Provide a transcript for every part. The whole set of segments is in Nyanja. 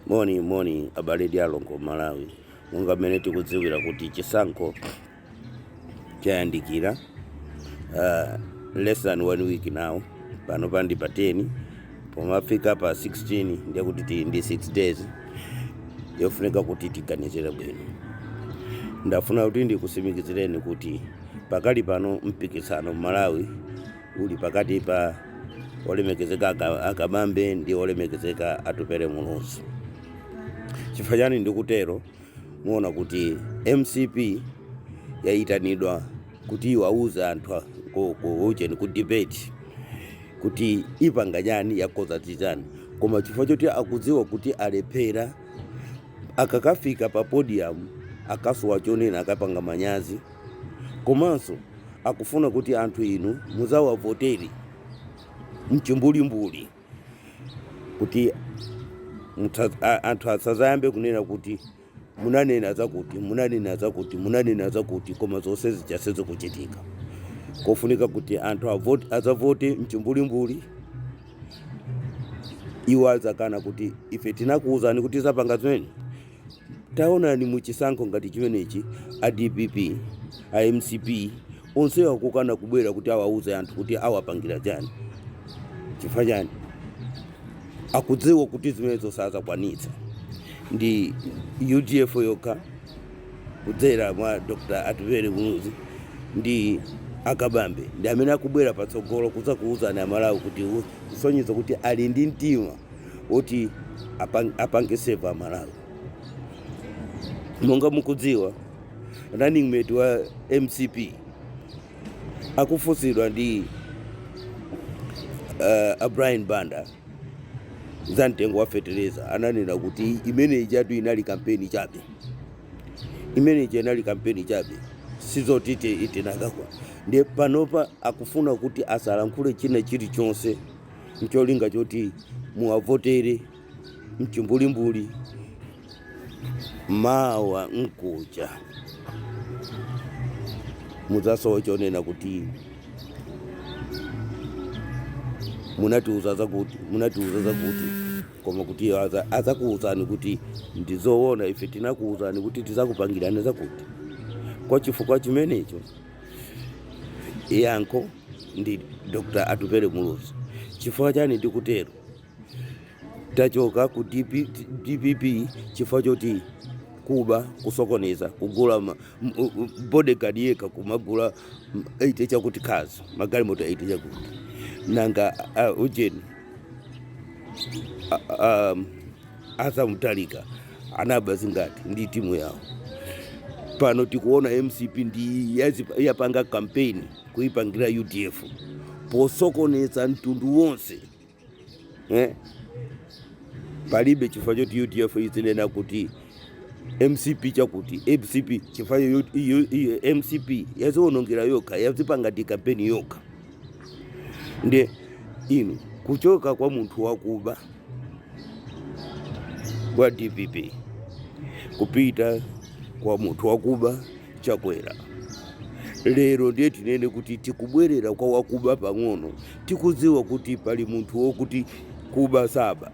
Moni abale dialongo Malawi. Munga mmene tikudziwira kuti chisankho chayandikira less than 1 week now. Pano pandi pa 10 pomafika pa 16 ndiye kuti ndi 6 days yofunika kuti tiganizire bwino. Ndafuna kuti ndikusimikizireni kuti pakali pano mpikisano Malawi uli pakati pa olemekezeka akabambe ndi olemekezeka atupere muluzi. Chifukwa chani ndikutero muona kuti MCP yaitanidwa kuti iwauze anthu ku debate kuti ipanga chani yakoza tichani, koma chifukwa choti akudziwa kuti alephera akakafika pa podium akasuwa chonena akapanga manyazi, komanso akufuna kuti anthu inu muzawavoteri mchimbulimbuli kuti anthu asazayambe kunena kuti munanena zakuti koma zonse zichaseze kuchitika. Kofunika kuti anthu azavote mchimbulimbuli. Iwo azakana kuti ife tinakuuzani kuti zapanga zimene taona ni muchisankho ngati chimenechi a DPP a MCP onse akukana kubwera kuti awauze anthu kuti awapangira chani. Chifukwa chani akudziwa kuti zimenezo sazakwanitsa. Ndi UDF yokha kudzera mwa Dr. Atupere Muluzi ndi akabambe ndi amene akubwera patsogolo kuza kuuzana Amalawi kuti kusonyeza kuti ali ndi mtima woti apange save Amalawi. Monga mukudziwa running mate wa MCP akufusidwa ndi Brian Banda za mtengo wa fertilizer, ananena kuti imene ijatu inali kampeni chabe. Sizotite itinakakwa. Ndiye panopa akufuna kuti asalankhule china chilichonse ncholinga choti muavotere mchimbulimbuli mawa nkucha. Muzasowa chonena kuti munatiuza zakuti koma kuti azakuuzani kuti ndizoona ife tinakuuzani kuti tizakupangirana zakuti. Kwa chifukwa chimenecho yankho ndi Dr. Atupere Muluzi. Chifukwa chani ndikutero tachoka ku DPP chifukwa choti kuba kusokoneza kugula bodyguard yeka kumagula 8 chakuti kazi magalimoto 8 chakuti nanga ujeni asa mutalika anabazi ngati ndi timu yao. Pano tikuona MCP ndi yapanga campaign kuipangira UDF posokoneza mtundu wonse. Palibe chifukwa choti UDF izinena kuti MCP chakuti MCP chifukwa MCP yazionongera yokha yazipanga di campaign yokha. Nde inu kuchoka kwa munthu wakuba kwa DPP kupita kwa munthu wakuba chakwera. Lero ndiye tinene kuti tikubwerera kwa wakuba pang'ono, tikudziwa kuti pali munthu wokuti kuba saba.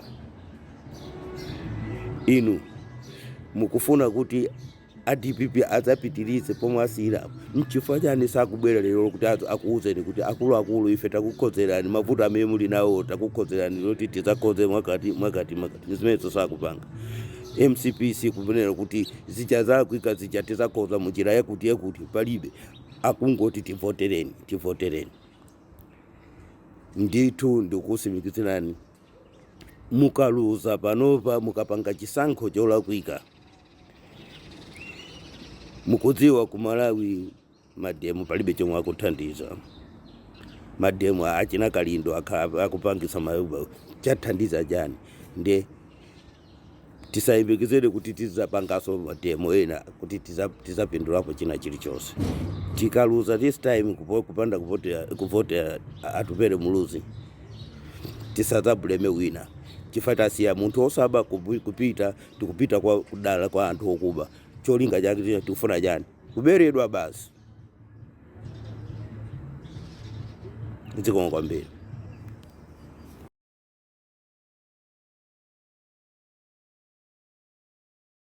Inu mukufuna kuti a DPP azapitirize pomwe asira. Mchifukwa chani sakubwera lero kuti akuuzeni kuti akulu ife takukhozerani mavuto amene muli nawo takukhozerani loti tizakoze mwakati zimenezo sakupanga. MCP sikunena kuti zicha zakuika zicha tizakoza munjira yakuti palibe, akungoti tivotereni. Ndithu ndikusimikizirani mukaluza panopa mukapanga chisankho cholakwika. Mukudziwa ku Malawi mademu palibe chomwe akuthandiza. Mademu achina kalindo akupangisa mayuba chathandiza jani. Nde tisayembekezere kuti tizapangaso mademu ena kuti tizapindulapo china chilichonse. Tikaluza this time kupanda kuvota Atupere Muluzi tisazabuleme wina. Chifukwa siya munthu osaba kupita tikupita kwa kudala kwa anthu okuba. Cholinga chake tikufuna jani kuberedwa basi. Nzikoma kwambiri.